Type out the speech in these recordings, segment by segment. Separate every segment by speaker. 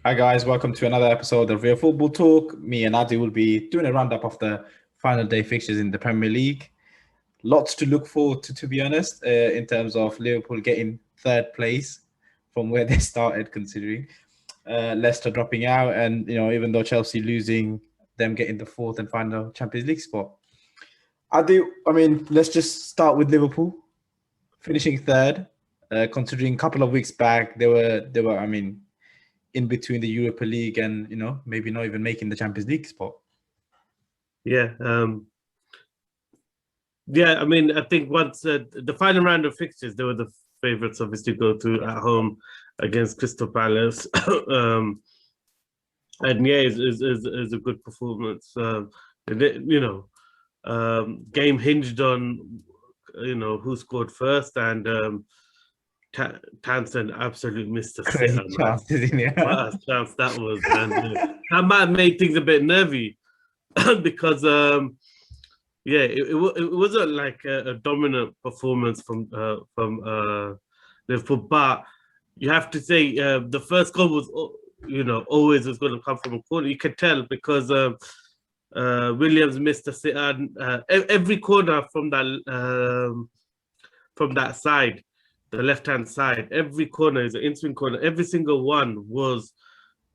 Speaker 1: Hi guys, welcome to another episode of Real Football Talk. Me and Adi will be doing a roundup of the final day fixtures in the Premier League. Lots to look forward to be honest, in terms of Liverpool getting third place from where they started, considering Leicester dropping out, and even though Chelsea losing, them getting the fourth and final Champions League spot. Adi, let's just start with Liverpool finishing third. Considering a couple of weeks back, they were in between the Europa League and maybe not even making the Champions League spot.
Speaker 2: Yeah, I think once the final round of fixtures, they were the favourites, obviously, to go to at home against Crystal Palace, and it's a good performance. Game hinged on who scored first, and Townsend absolutely missed a
Speaker 1: Crazy chance, didn't he?
Speaker 2: What a chance that was, and that might have made things a bit nervy because it wasn't like a dominant performance from Liverpool, but you have to say the first goal was always was going to come from a corner. You could tell because Williams missed a sit, and every corner from that side, the left-hand side, every corner is an instant corner. Every single one was,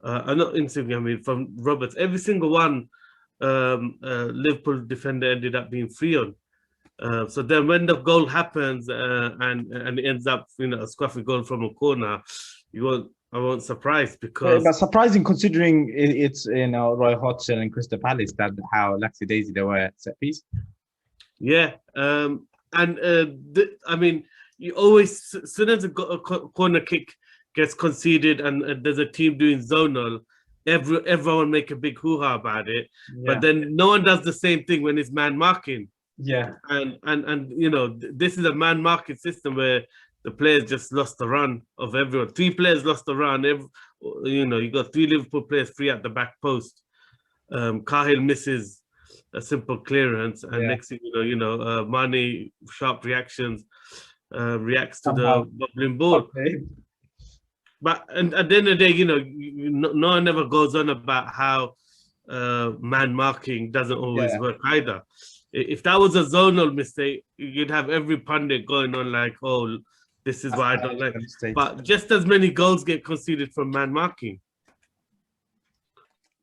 Speaker 2: not instant, from Roberts. Every single one, Liverpool defender ended up being free on. So then when the goal happens and it ends up, a scruffy goal from a corner, I won't surprised because...
Speaker 1: But surprising considering it's, Roy Hodgson and Crystal Palace, that how lackadaisy they were at set piece.
Speaker 2: Yeah, you always, as soon as a corner kick gets conceded and there's a team doing zonal, everyone make a big hoo-ha about it. Yeah. But then no one does the same thing when it's man marking.
Speaker 1: Yeah.
Speaker 2: And this is a man marking system where the players just lost the run of everyone. 3 players lost the run. You got 3 Liverpool players free at the back post. Cahill misses a simple clearance, and next thing Mane, sharp reactions. Reacts to the bubbling ball. Okay. But and at the end of the day, no one ever goes on about how man marking doesn't always work either. If that was a zonal mistake, you'd have every pundit going on like, "Oh, this is why I don't like." But just as many goals get conceded from man marking.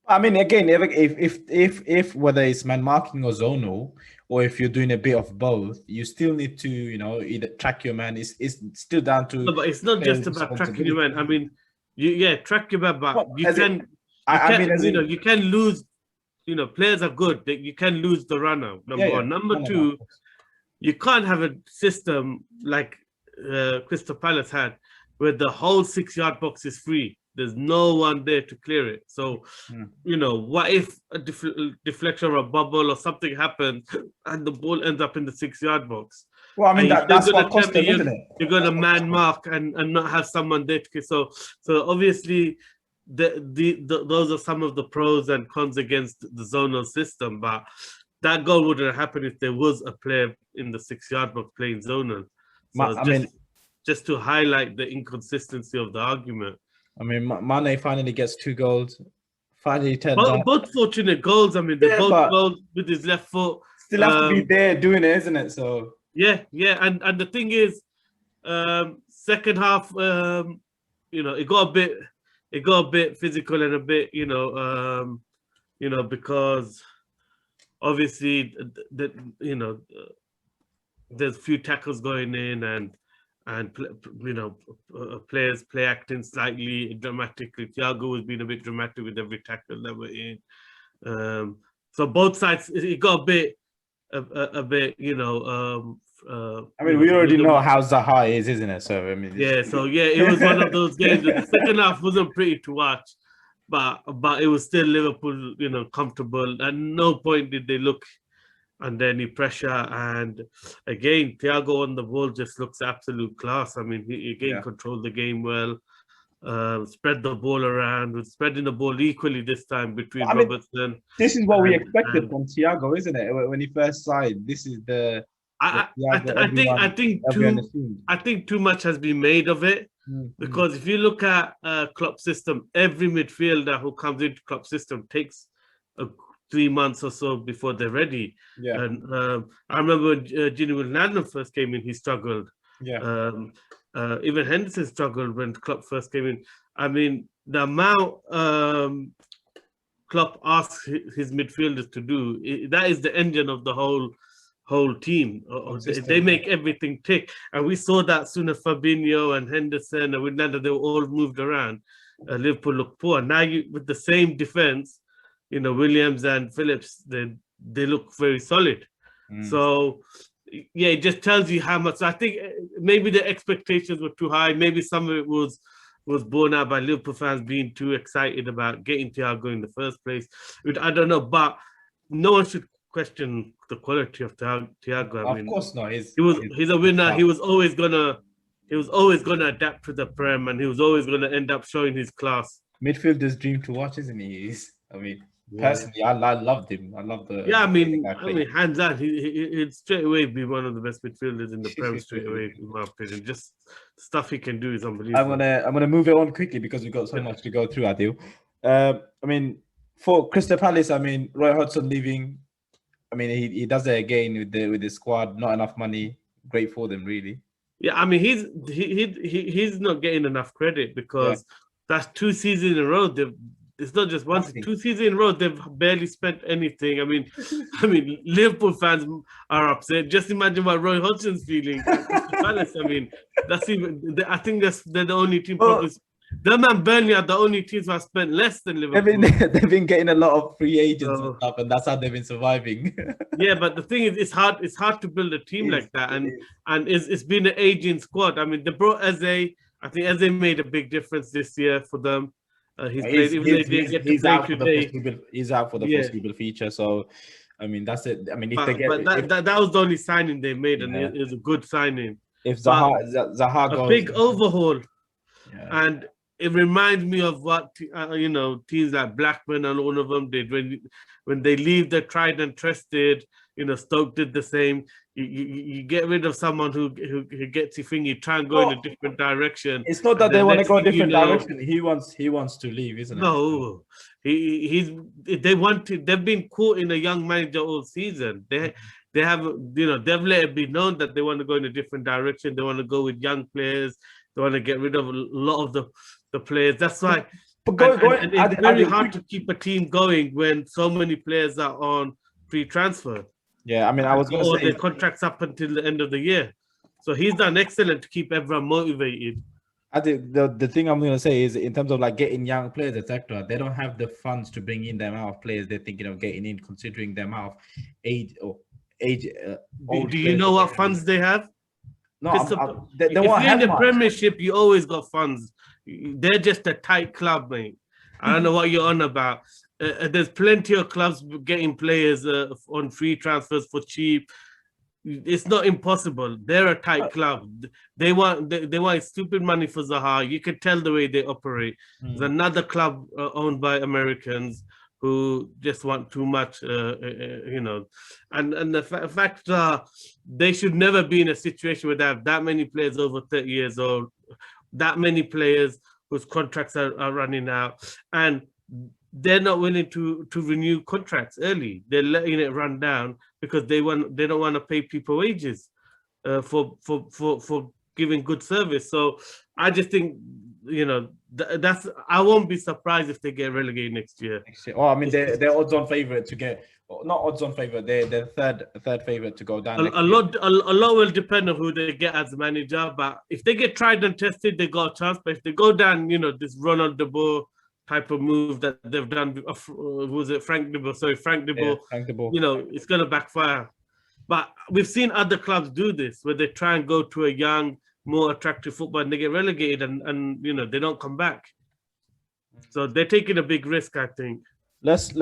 Speaker 1: Again, if whether it's man marking or zonal, or if you're doing a bit of both, you still need to, either track your man. It's still down to.
Speaker 2: No, but it's not just about tracking your man. Track your man, but you can lose. Players are good. You can lose the runner. Number one. Number two, you can't have a system like Crystal Palace had, where the whole 6-yard box is free. There's no one there to clear it. So, what if a deflection or a bubble or something happons and the ball ends up in the 6-yard box?
Speaker 1: Well, that's what cost them, isn't it?
Speaker 2: You're going to man mark and not have someone there to. So obviously, those are some of the pros and cons against the zonal system. But that goal wouldn't have happened if there was a player in the 6-yard box playing zonal. So just to highlight the inconsistency of the argument.
Speaker 1: Mane finally gets 2 goals. Finally turns
Speaker 2: both fortunate goals. Both goals with his left foot.
Speaker 1: Still have to be there doing it, isn't it? So
Speaker 2: yeah. And the thing is, second half, it got a bit physical and a bit, because obviously there's a few tackles going in and players play acting slightly dramatically. Thiago was being a bit dramatic with every tackle that we're in. So both sides, it got a bit. We
Speaker 1: already know how Zaha is, isn't it? So
Speaker 2: it was one of those games. The second half wasn't pretty to watch, but it was still Liverpool, comfortable. At no point did they look under any pressure, and again, Thiago on the ball just looks absolute class. He again controlled the game well, spread the ball around, with spreading the ball equally this time between Robertson.
Speaker 1: This is what we expected from Thiago, isn't it? When he first signed, this is the.
Speaker 2: I think too much has been made of it. Because if you look at Klopp's system, every midfielder who comes into Klopp's system takes 3 months or so before they're ready.
Speaker 1: Yeah.
Speaker 2: And I remember when Gini Wijnaldum first came in, he struggled.
Speaker 1: Yeah.
Speaker 2: Even Henderson struggled when Klopp first came in. I mean, the amount Klopp asks his midfielders to do, that is the engine of the whole team. They make everything tick. And we saw that soon as Fabinho and Henderson and Wijnaldum, they were all moved around. Liverpool looked poor. Now with the same defense, Williams and Phillips, they look very solid. So yeah, it just tells you how much. I think maybe the expectations were too high. Maybe some of it was borne out by Liverpool fans being too excited about getting Thiago in the first place. I don't know, but no one should question the quality of Thiago.
Speaker 1: Of course not. He's
Speaker 2: a winner. He was always gonna adapt to the Prem, and he was always gonna end up showing his class.
Speaker 1: Midfielder's dream to watch, isn't he? Personally, I loved him. I love the.
Speaker 2: Yeah, I mean, hands down, he'd straight away be one of the best midfielders in the Prem. Straight away, in my opinion, just stuff he can do is unbelievable.
Speaker 1: I'm gonna move it on quickly because we've got so much to go through, Adil. I mean, for Crystal Palace, I mean, Roy Hodgson leaving. I mean, he does it again with the squad. Not enough money. Great for them, really.
Speaker 2: Yeah, I mean, he's not getting enough credit because that's 2 seasons in a row. It's not just one, 2 seasons in a row. They've barely spent anything. I mean, Liverpool fans are upset. Just imagine what Roy Hodgson's feeling. Palace. I mean, I think they're the only team. Them and Burnley are the only teams who have spent less than Liverpool.
Speaker 1: They've been getting a lot of free agents and stuff, and that's how they've been surviving.
Speaker 2: Yeah, but the thing is, it's hard to build a team like that, and it's been an aging squad. I mean, they brought Eze. I think Eze made a big difference this year for them. He's
Speaker 1: out for the foreseeable future. So, I mean, that's it. I mean,
Speaker 2: that was the only signing they made, and it was a good signing.
Speaker 1: If Zaha goes,
Speaker 2: a big overhaul, and it reminds me of what teams like Blackburn and all of them did when they leave the tried and trusted. Stoke did the same. You get rid of someone who gets your thing. You try and go in a different direction.
Speaker 1: It's not that they want to go a different direction. He wants to leave, isn't it?
Speaker 2: No, they've been caught in a young manager all season. They have they've let it be known that they want to go in a different direction. They want to go with young players. They want to get rid of a lot of the players. That's why. And it's very hard to keep a team going when so many players are on free transfer.
Speaker 1: Yeah, I mean, I was going to say
Speaker 2: their contracts up until the end of the year. So he's done excellent to keep everyone motivated.
Speaker 1: I think the thing I'm going to say is in terms of like getting young players, etc., they don't have the funds to bring in the amount of players they're thinking of getting in, considering the amount of age.
Speaker 2: Do you know what funds they have?
Speaker 1: No,
Speaker 2: if you're in the Premiership, you always got funds. They're just a tight club, mate. I don't know what you're on about. There's plenty of clubs getting players on free transfers for cheap. It's not impossible. They're a tight club. They want stupid money for Zaha. You can tell the way they operate. There's another club owned by Americans who just want too much, And the fact they should never be in a situation where they have that many players over 30 years old, that many players whose contracts are running out, and they're not willing to renew contracts early. They're letting it run down because they don't want to pay people wages for giving good service. So I just think I won't be surprised if they get relegated next year.
Speaker 1: Oh, I mean they're odds-on favorite to get, not odds-on favorite. They're third favorite to go down.
Speaker 2: A lot will depend on who they get as manager. But if they get tried and tested, they got a chance. But if they go down, this Ronald de Boer type of move that they've done, was it Frank de Boer? Sorry, Frank de Boer.
Speaker 1: Frank de Boer.
Speaker 2: It's going to backfire. But we've seen other clubs do this, where they try and go to a young, more attractive football, and they get relegated, and they don't come back. So they're taking a big risk, I think.
Speaker 1: Let's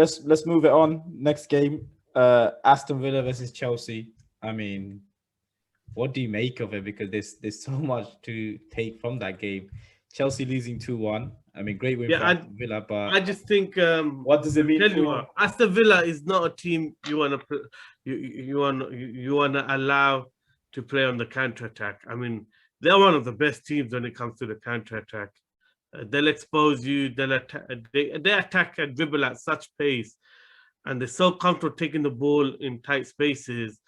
Speaker 1: move it on. Next game, Aston Villa versus Chelsea. I mean, what do you make of it? Because there's so much to take from that game. Chelsea losing 2-1. I mean, great win for Aston Villa, but
Speaker 2: I just think
Speaker 1: what does it mean?
Speaker 2: Aston Villa is not a team you want to allow to play on the counter attack. I mean, they're one of the best teams when it comes to the counter attack. They'll expose you. They'll attack. They attack and dribble at such pace, and they're so comfortable taking the ball in tight spaces.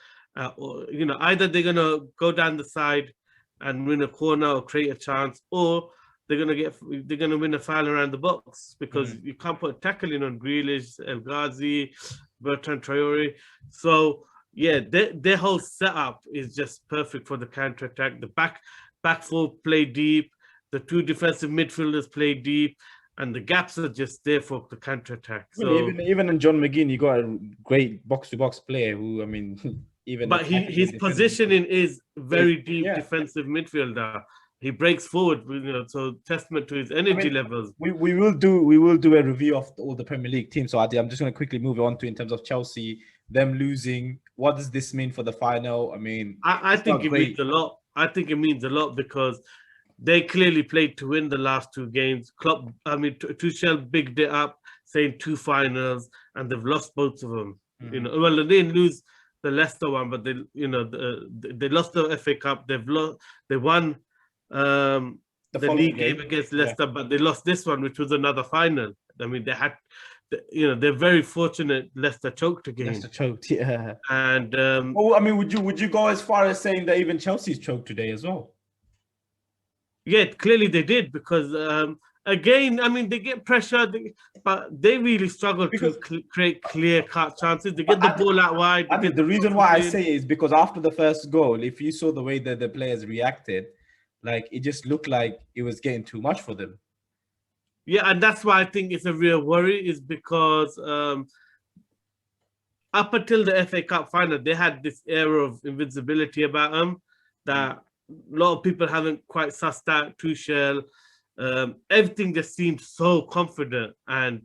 Speaker 2: Or, either they're gonna go down the side and win a corner or create a chance, or they're gonna win a foul around the box because you can't put a tackle in on Grealish, El Ghazi, Bertrand Traore. So yeah, their whole setup is just perfect for the counter attack. The back four play deep. The two defensive midfielders play deep, and the gaps are just there for the counter attack. So
Speaker 1: even in John McGinn, you got a great box to box player who, I mean, even
Speaker 2: but his positioning is very deep defensive midfielder. He breaks forward, so testament to his energy levels.
Speaker 1: We will do a review of all the Premier League teams. So Adi, I'm just going to quickly move on to in terms of Chelsea, them losing. What does this mean for the final? I mean,
Speaker 2: I think it means a lot. I think it means a lot because they clearly played to win the last two games. Tuchel bigged it up, saying 2 finals, and they've lost both of them. Well, they didn't lose the Leicester one, but they lost the FA Cup. They won the league game against Leicester, but they lost this one, which was another final. I mean, they're very fortunate. Leicester choked again.
Speaker 1: Leicester choked, yeah.
Speaker 2: And
Speaker 1: I mean, would you go as far as saying that even Chelsea's choked today as well?
Speaker 2: Yeah, clearly they did because again, I mean, they get pressure, but they really struggle to create clear-cut chances. They get the ball out wide.
Speaker 1: I mean, the reason why I say is because after the first goal, if you saw the way that the players reacted, like it just looked like it was getting too much for them.
Speaker 2: Yeah, and that's why I think it's a real worry, is because up until the FA Cup final, they had this air of invincibility about them that a lot of people haven't quite sussed out. Tuchel, everything just seemed so confident, and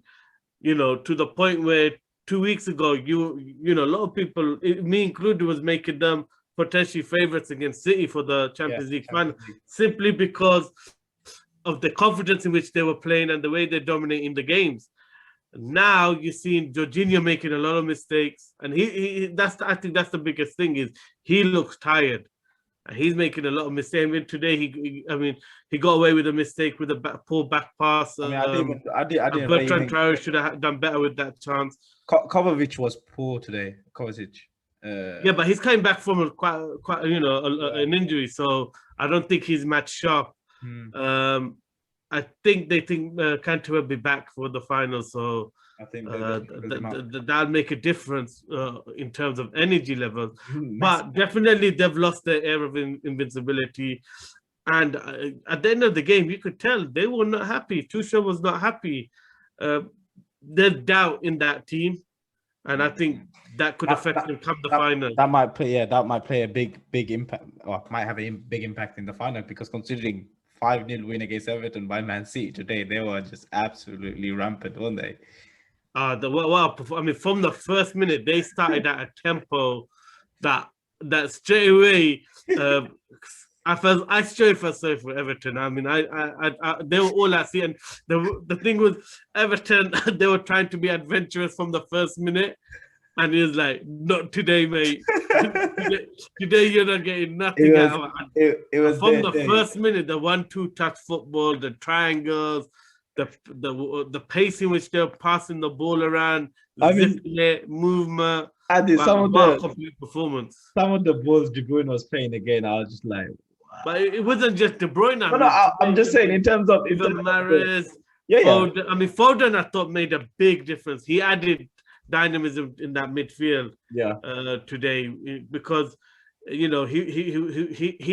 Speaker 2: to the point where 2 weeks ago, a lot of people, me included, was making them potentially favourites against City for the Champions League final, simply because of the confidence in which they were playing and the way they're dominating the games. Now you're seeing Jorginho making a lot of mistakes, and I think that's the biggest thing, is he looks tired. He's making a lot of mistakes. I mean, today he got away with a mistake with a poor back pass.
Speaker 1: I didn't.
Speaker 2: Bertrand Traore should have done better with that chance.
Speaker 1: Kovacic was poor today. Kovacic.
Speaker 2: Yeah, but he's coming back from quite an injury, so I don't think he's match sharp. I think they think Kante will be back for the final, so
Speaker 1: I think
Speaker 2: that'll make a difference in terms of energy levels. But definitely they've lost their air of invincibility. And at the end of the game, you could tell they were not happy. Tuchel was not happy. There's doubt in that team, and I think that could affect them come the final.
Speaker 1: That might play a big impact, or might have a big impact in the final, because considering 5-0 win against Everton by Man City today, they were just absolutely rampant, weren't they?
Speaker 2: I mean, from the first minute, they started at a tempo that straight away. I straight felt sorry for Everton. I mean, they were all at sea, and the thing was, Everton, they were trying to be adventurous from the first minute, and he was like, "Not today, mate. today you're not getting nothing out of it." It was from the first minute, the 1-2 touch football, the triangles, the pace in which they're passing the ball around, movement.
Speaker 1: Some of the
Speaker 2: complete performance.
Speaker 1: Some of the balls De Bruyne was playing again, I was just like, wow.
Speaker 2: But it wasn't just De Bruyne.
Speaker 1: I'm just saying in terms of
Speaker 2: Mahrez. Foden, I mean, Foden, I thought, made a big difference. He added dynamism in that midfield. Today, because he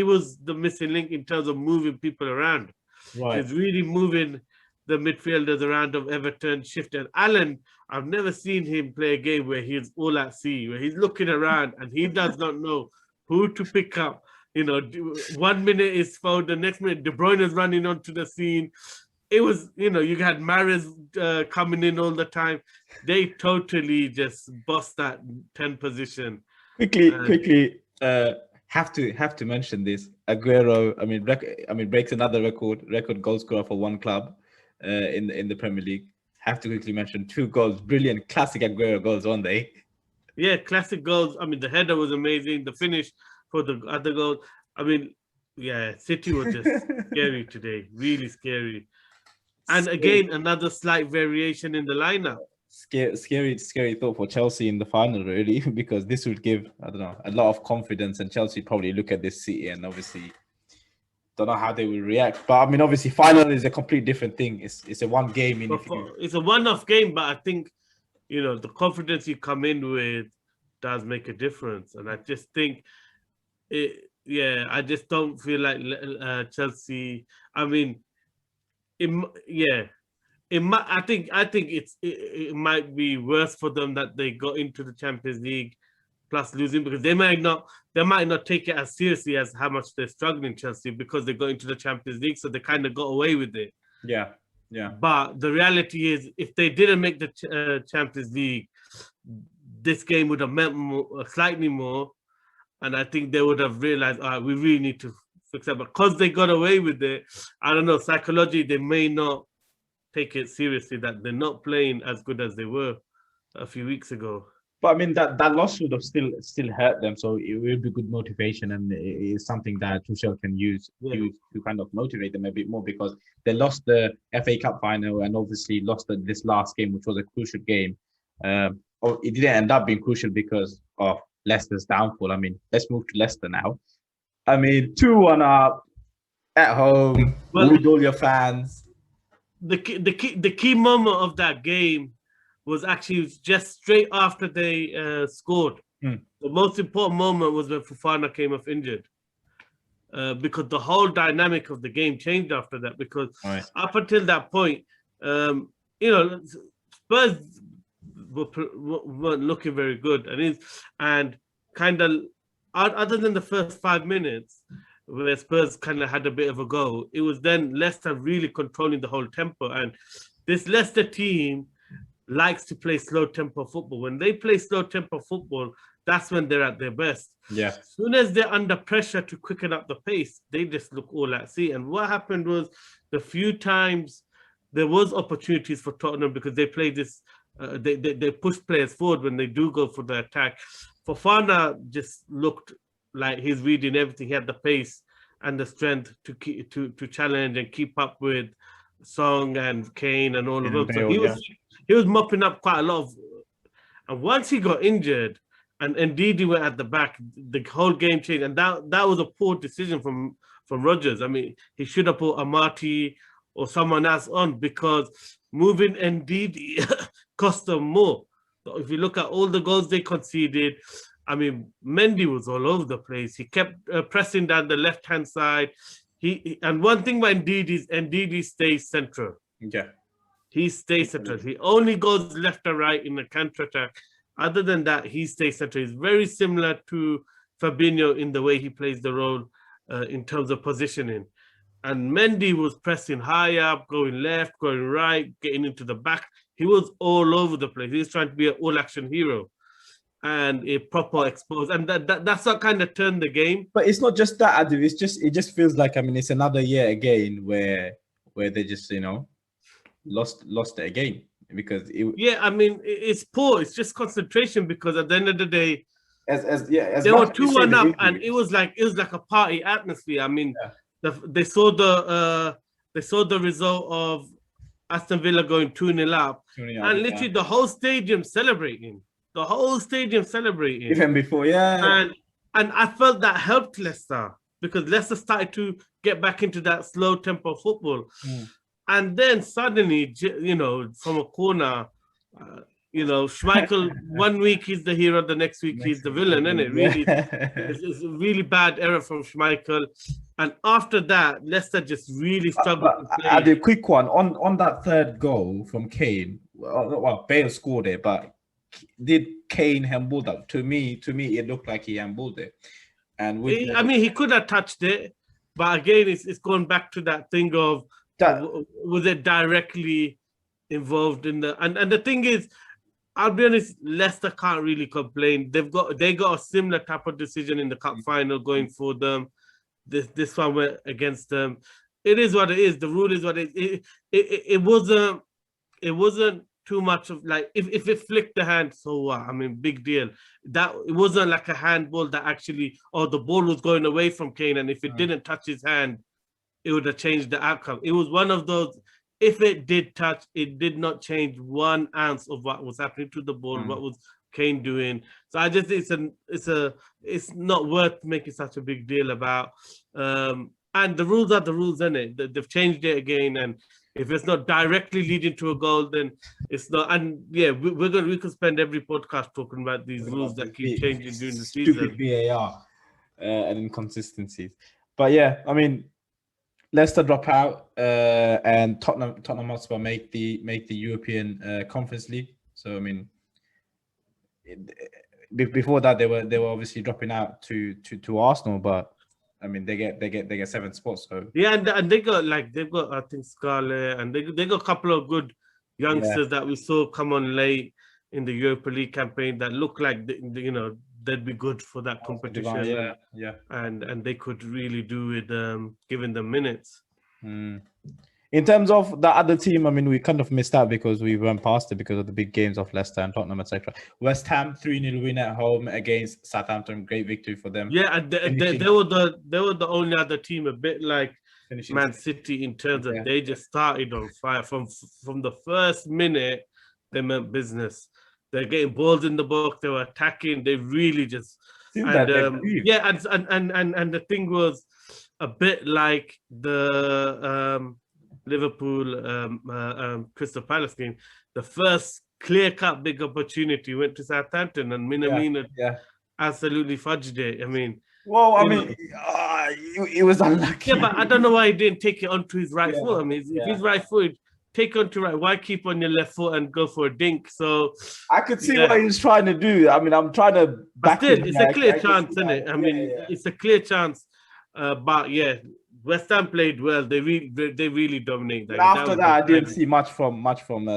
Speaker 2: was the missing link in terms of moving people around.
Speaker 1: Right.
Speaker 2: He's really moving the midfielders around of Everton, shifted. Allen, I've never seen him play a game where he's all at sea, where he's looking around and he does not know who to pick up. 1 minute is Foden, the next minute De Bruyne is running onto the scene. It was, you had Mahrez coming in all the time. They totally just bossed that 10 position.
Speaker 1: Quickly, have to mention this. Aguero, breaks another record goal scorer for one club in the Premier League. Have to quickly mention 2 goals, brilliant classic Aguero goals, weren't they?
Speaker 2: Yeah, classic goals. I mean, the header was amazing. The finish for the other goal. I mean, Yeah, City were just scary today, really scary. And
Speaker 1: Scary,
Speaker 2: again, another slight variation in the lineup.
Speaker 1: scary thought for Chelsea in the final, really, because this would give, I don't know, a lot of confidence, and Chelsea probably look at this City and obviously don't know how they will react. But I mean, obviously, final is a complete different thing. It's a one game in.
Speaker 2: But it's a one-off game, but I think, you know, the confidence you come in with does make a difference. And I just think yeah, I just don't feel like Chelsea. I mean, yeah, I think it might be worse for them that they got into the Champions League plus losing, because they might not take it as seriously as how much they're struggling, Chelsea, because they got into the Champions League, so they kind of got away with it.
Speaker 1: Yeah.
Speaker 2: But the reality is, if they didn't make the Champions League, this game would have meant slightly more, and I think they would have realized, all right, we really need to fix that. But because they got away with it, I don't know, psychologically, they may not take it seriously that they're not playing as good as they were a few weeks ago.
Speaker 1: But I mean, that loss would have still hurt them, so it will be good motivation, and it is something that Tuchel can use to kind of motivate them a bit more, because they lost the FA Cup final and obviously lost this last game, which was a crucial game. It didn't end up being crucial because of Leicester's downfall. I mean, let's move to Leicester now. I mean, 2-1 up at home with all your fans.
Speaker 2: The key moment of that game was actually just straight after they scored. The most important moment was when Fofana came off injured, because the whole dynamic of the game changed after that. Because up until that point, you know, Spurs weren't looking very good, and kind of other than the first 5 minutes where Spurs kind of had a bit of a go, it was then Leicester really controlling the whole tempo. And this Leicester team likes to play slow tempo football. When they play slow tempo football, that's when they're at their best.
Speaker 1: Yeah.
Speaker 2: As soon as they're under pressure to quicken up the pace, they just look all at sea. And what happened was, the few times there was opportunities for Tottenham, because they play this, they push players forward when they do go for the attack. Fofana just looked like he's reading everything. He had the pace and the strength to challenge and keep up with Song and Kane and all of them. So he was mopping up quite a lot of. And once he got injured and Ndidi went at the back, the whole game changed. And that was a poor decision from Rodgers. I mean, he should have put Amati or someone else on, because moving Ndidi cost them more. So if you look at all the goals they conceded, I mean, Mendy was all over the place. He kept pressing down the left-hand side. And one thing about Ndidi is Ndidi stays central.
Speaker 1: Yeah.
Speaker 2: He stays central. He only goes left or right in the counter-attack. Other than that, he stays central. He's very similar to Fabinho in the way he plays the role in terms of positioning. And Mendy was pressing high up, going left, going right, getting into the back. He was all over the place. He was trying to be an all-action hero and a proper exposed. And that's what kind of turned the game.
Speaker 1: But it's not just that, Adiv. It just feels like, I mean, it's another year again where they just, you know, lost it again, because
Speaker 2: I mean, it's poor. It's just concentration, because at the end of the day,
Speaker 1: they
Speaker 2: were 2-1 up, and it was like a party atmosphere. I mean, they saw the result of Aston Villa going 2-0 up, and literally the whole stadium celebrating.
Speaker 1: Even before,
Speaker 2: And I felt that helped Leicester, because Leicester started to get back into that slow tempo football. And then suddenly, you know, from a corner, you know, Schmeichel, 1 week he's the hero, the next week he's the villain, isn't it? Really, it's a really bad error from Schmeichel. And after that, Leicester just really struggled to play.
Speaker 1: The quick one on that third goal from Kane. Well, Bale scored it, but did Kane handball that? To me, it looked like he handballed it. And
Speaker 2: I mean, he could have touched it, but again, it's going back to that thing of was it directly involved in the and the thing is, I'll be honest, Leicester can't really complain. They got a similar type of decision in the cup final going for them. This one went against them. It is what it is. The rule is what it is. It wasn't too much of like if it flicked the hand, so what? I mean, big deal. That it wasn't like a handball that actually, or the ball was going away from Kane, and if it didn't touch his hand, it would have changed the outcome. It was one of those. If it did touch, it did not change 1 ounce of what was happening to the ball. What was Kane doing? So I just it's not worth making such a big deal about. And the rules are the rules, isn't it? They've changed it again, and if it's not directly leading to a goal, then it's not. And yeah, we could spend every podcast talking about these rules that keep changing during the season.
Speaker 1: Stupid VAR and inconsistencies. But yeah, I mean, Leicester drop out, and Tottenham Hotspur make the European Conference League. So I mean, before that they were obviously dropping out to Arsenal, but I mean they get 7 spots. So
Speaker 2: yeah, and they've got I think Scarlett, and they got a couple of good youngsters that we saw come on late in the Europa League campaign that look like they'd be good for that competition. And they could really do with giving them minutes.
Speaker 1: In terms of the other team, I mean, we kind of missed out because we went past it because of the big games of Leicester and Tottenham, etc. West Ham 3-0 win at home against Southampton. Great victory for them.
Speaker 2: Yeah, and they were the only other team a bit like Man City in terms of they just started on fire from the first minute. They meant business. They're getting balls in the box. They were attacking. They really just and the thing was a bit like the Liverpool Crystal Palace game. The first clear-cut big opportunity went to Southampton, and Minamino absolutely fudged it. I mean,
Speaker 1: well, I mean, it was unlucky.
Speaker 2: Yeah, but I don't know why he didn't take it onto his right foot. I mean, if he's right footed, take onto right. Why keep on your left foot and go for a dink? So
Speaker 1: I could see what he's trying to do. I mean, I'm trying to back
Speaker 2: it. It's a clear chance, isn't it? I mean, it's a clear chance. But yeah, West Ham played well. They really dominated.
Speaker 1: After that, I didn't see much from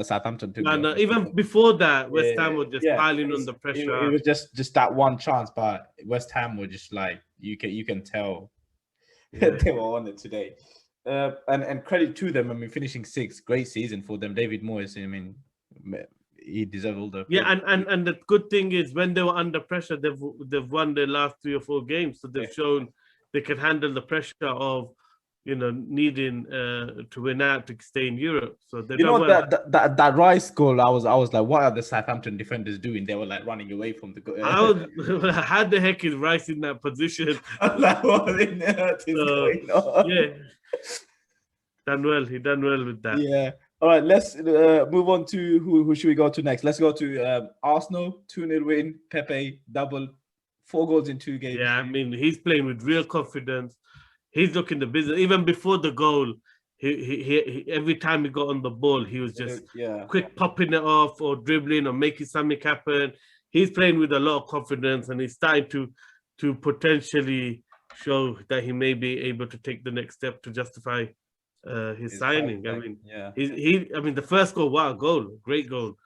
Speaker 1: Southampton.
Speaker 2: No, even before that, West Ham were just piling on the pressure.
Speaker 1: It was just that one chance, but West Ham were just like you can tell they were on it today. And credit to them. I mean, finishing 6th, great season for them. David Moyes, I mean, he deserved all the
Speaker 2: and the good thing is when they were under pressure, they've won their last 3 or 4 games, so they've shown they can handle the pressure of needing to win out to stay in Europe. So they
Speaker 1: that Rice goal, I was like, what are the Southampton defenders doing? They were like running away from the goal.
Speaker 2: How the heck is Rice in that position?
Speaker 1: Like, what on earth is going on?
Speaker 2: Yeah, he done well with that.
Speaker 1: Yeah. All right, let's move on to who should we go to next? Let's go to Arsenal 2-0 win. Pepe double, 4 goals in 2 games.
Speaker 2: Yeah, I mean, he's playing with real confidence. He's looking the business. Even before the goal, he every time he got on the ball, he was just quick popping it off or dribbling or making something happen. He's playing with a lot of confidence, and he's starting to potentially show that he may be able to take the next step to justify his signing. I mean, I mean, the first goal, wow, great goal,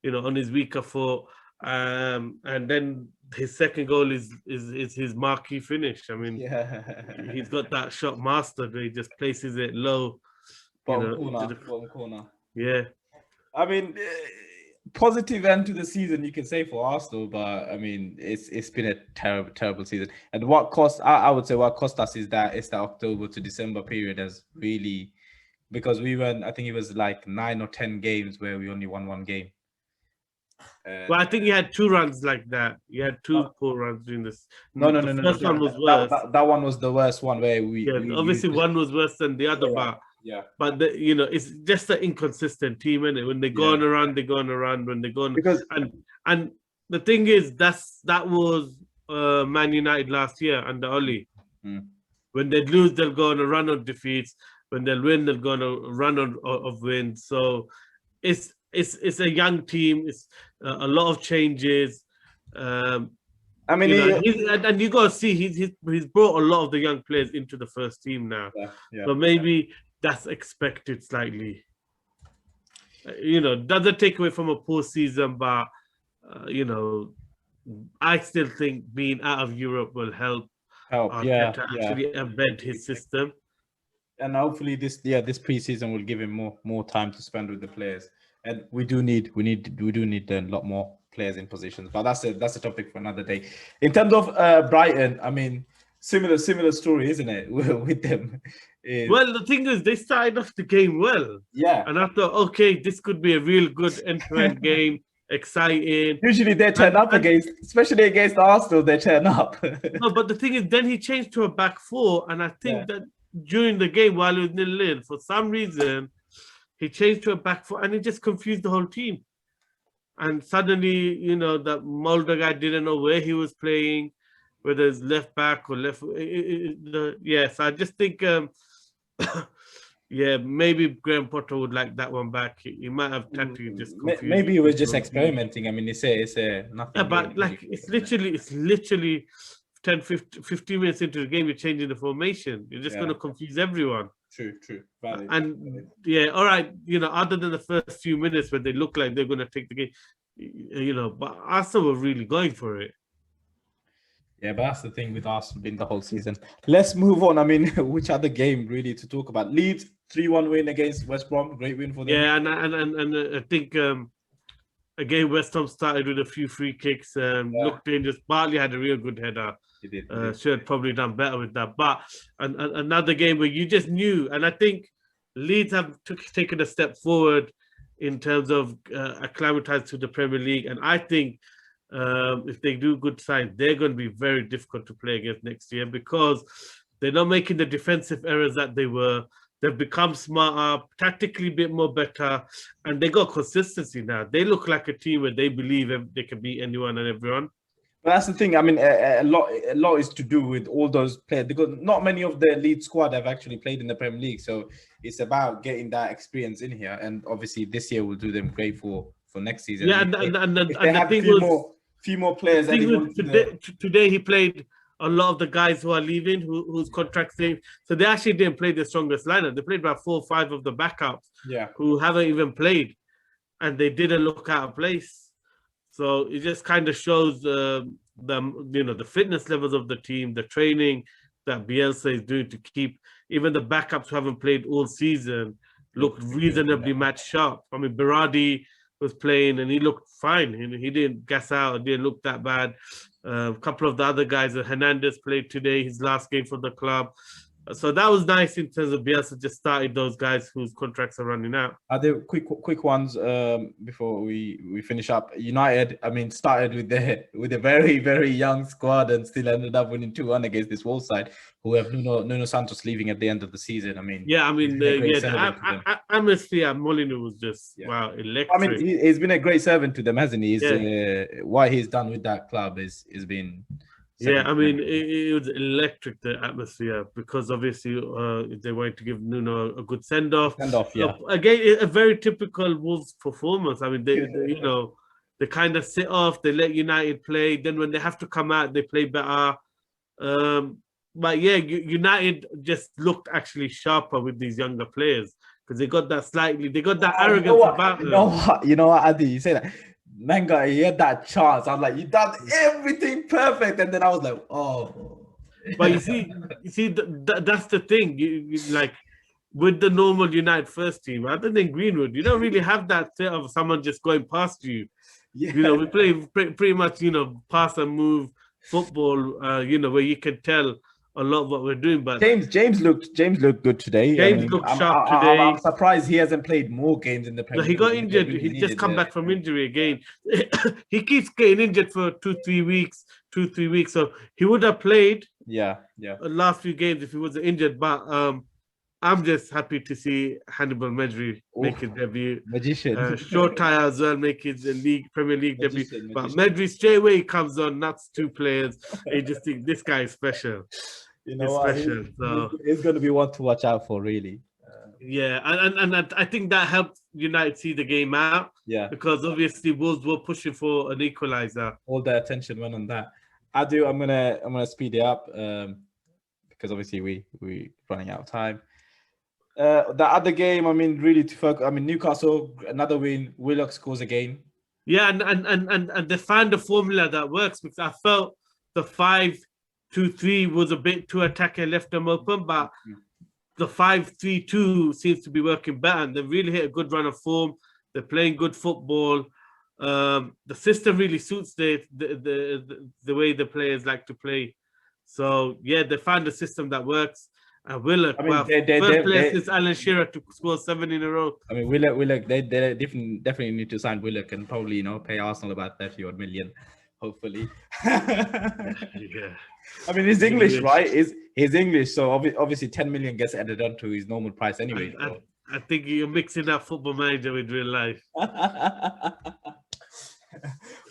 Speaker 2: on his weaker foot. And then his second goal is his marquee finish. I mean, he's got that shot mastered where he just places it low.
Speaker 1: Bottom corner.
Speaker 2: Yeah.
Speaker 1: I mean, positive end to the season, you can say, for Arsenal, but I mean, it's been a terrible season. And I would say what cost us is that it's the October to December period has really, because we went, I think it was like 9 or 10 games where we only won 1 game.
Speaker 2: Well, I think he had 2 runs like that. He had 2 poor runs during this.
Speaker 1: No.
Speaker 2: The first one was worse.
Speaker 1: That one was the worst one where we.
Speaker 2: Yeah, obviously one was worse than the other, but it's just an inconsistent team, isn't it? When they go on a run, they go on a run. When they go on, and the thing is, that was Man United last year under Oli. When they lose, they'll go on a run of defeats. When they'll win, they'll go on a run of wins. So it's a young team. It's a lot of changes.
Speaker 1: I mean,
Speaker 2: and you got to see he's brought a lot of the young players into the first team now. So maybe that's expected slightly. Doesn't take away from a poor season, but I still think being out of Europe will help. To actually embed his system.
Speaker 1: And hopefully this preseason will give him more time to spend with the players. And we do need a lot more players in positions, but that's a topic for another day. In terms of Brighton, I mean, similar story, isn't it, with them?
Speaker 2: Well, the thing is, they started off the game well.
Speaker 1: Yeah.
Speaker 2: And I thought, okay, this could be a real good end-to-end game, exciting.
Speaker 1: Usually they turn up especially against Arsenal, they turn up.
Speaker 2: No, but the thing is, then he changed to a back four, and I think that during the game, while he was 0-0, for some reason, he changed to a back four, and it just confused the whole team. And suddenly, that Mulder guy didn't know where he was playing, whether it's left back or left. Yes, I just think, maybe Graham Potter would like that one back. He might have tactically just confused.
Speaker 1: Maybe he was just experimenting. I mean, it's nothing.
Speaker 2: Yeah, but it's literally 10, 15 minutes into the game, you're changing the formation. You're just going to confuse everyone.
Speaker 1: True. Valid.
Speaker 2: And all right, other than the first few minutes when they look like they're going to take the game, but Arsenal were really going for it.
Speaker 1: Yeah, but that's the thing with Arsenal in the whole season. Let's move on. I mean, which other game really to talk about? Leeds 3-1 win against West Brom. Great win for them.
Speaker 2: Yeah, and I think again West Ham started with a few free kicks. Looked dangerous. Bartley had a real good header.
Speaker 1: He did.
Speaker 2: Should have probably done better with that. But another game where you just knew, and I think Leeds have taken a step forward in terms of acclimatized to the Premier League, and I think. If they do good signs, they're going to be very difficult to play against next year because they're not making the defensive errors that they were. They've become smarter, tactically a bit more better, and they got consistency now. They look like a team where they believe they can beat anyone and everyone.
Speaker 1: But that's the thing. I mean, a lot is to do with all those players because not many of the lead squad have actually played in the Premier League. So it's about getting that experience in here, and obviously this year will do them great for next season.
Speaker 2: Yeah, and the thing was.
Speaker 1: Few more players.
Speaker 2: Today he played a lot of the guys who are leaving, whose contracts leave. So they actually didn't play the strongest lineup. They played about 4 or 5 of the backups, who haven't even played, and they didn't look out of place. So it just kind of shows the fitness levels of the team, the training that Bielsa is doing to keep even the backups who haven't played all season look reasonably match sharp. I mean, Berardi was playing and he looked fine. He didn't gas out. It didn't look that bad. A couple of the other guys, Hernandez played today, his last game for the club. So that was nice in terms of Bielsa just started those guys whose contracts are running out.
Speaker 1: Are there quick ones before we finish up? United, I mean, started with a very, very young squad and still ended up winning 2-1 against this Wolves side, who have Nuno Santos leaving at the end of the season. I mean,
Speaker 2: the atmosphere at Molineux was just electric.
Speaker 1: I mean, he's been a great servant to them, hasn't he? What he's done with that club has been.
Speaker 2: I mean, it was electric, the atmosphere, because obviously they wanted to give Nuno a good send-off. Again, a very typical Wolves performance. I mean, they kind of sit off, they let United play. Then when they have to come out, they play better. But yeah, United just looked actually sharper with these younger players because they got that arrogance about them.
Speaker 1: You know what, Adi, you say that. Manga, he had that chance. I was like, you done everything perfect, and then I was like, oh.
Speaker 2: But you see, that's the thing. You like with the normal United first team, other than Greenwood, you don't really have that set of someone just going past you. Yeah. We play pretty much, pass and move football. Where you can tell a lot of what we're doing. But
Speaker 1: James looked good today.
Speaker 2: James looked sharp today.
Speaker 1: I'm surprised he hasn't played more games in the Premier League.
Speaker 2: He got injured. He's just come back from injury again. He keeps getting injured for 2-3 weeks. So he would have played.
Speaker 1: The
Speaker 2: last few games if he wasn't injured. But I'm just happy to see Hannibal Mejri make his debut.
Speaker 1: Magician.
Speaker 2: Shortire as well make his Premier League debut. But Mejri straight away comes on. That's 2 players. You just think this guy is special.
Speaker 1: You know what? He's going to be one to watch out for, really.
Speaker 2: And I think that helped United see the game out.
Speaker 1: Yeah.
Speaker 2: Because obviously Wolves were pushing for an equaliser.
Speaker 1: All the attention went on that. I'm gonna speed it up because obviously we running out of time. The other game, I mean, really to focus. I mean, Newcastle, another win. Willock scores again.
Speaker 2: Yeah, and they found a formula that works because I felt the 5-2-3 was a bit too attacking, left them open, but the 5-3-2 seems to be working better, and they really hit a good run of form. They're playing good football. The system really suits the way the players like to play. So yeah, they found a system that works. And Willock,
Speaker 1: I mean,
Speaker 2: well, third place is Alan Shearer to score 7 in a row.
Speaker 1: I mean, Willock, they definitely need to sign Willock and probably, you know, pay Arsenal about 30 odd million, hopefully.
Speaker 2: Yeah.
Speaker 1: I mean, he's English, right? He's English, so obviously 10 million gets added onto his normal price anyway.
Speaker 2: I think you're mixing up Football Manager with real life.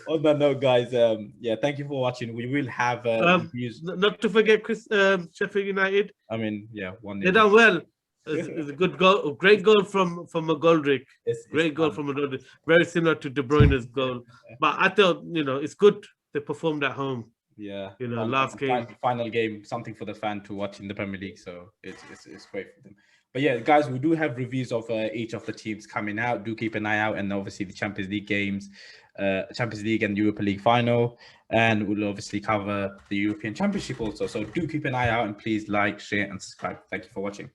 Speaker 1: On that note, guys, yeah, thank you for watching. We will have reviews.
Speaker 2: Not to forget Sheffield United.
Speaker 1: I mean, yeah,
Speaker 2: they done well. It's a good goal, great goal from McGoldrick. Great goal from McGoldrick. Very similar to De Bruyne's goal. But I thought, you know, it's good they performed at home.
Speaker 1: Yeah,
Speaker 2: you know, last game,
Speaker 1: final game, something for the fan to watch in the Premier League. So it's great for them. But yeah, guys, we do have reviews of each of the teams coming out. Do keep an eye out, and obviously the Champions League games, Champions League and Europa League final, and we'll obviously cover the European Championship also. So do keep an eye out, and please like, share, and subscribe. Thank you for watching.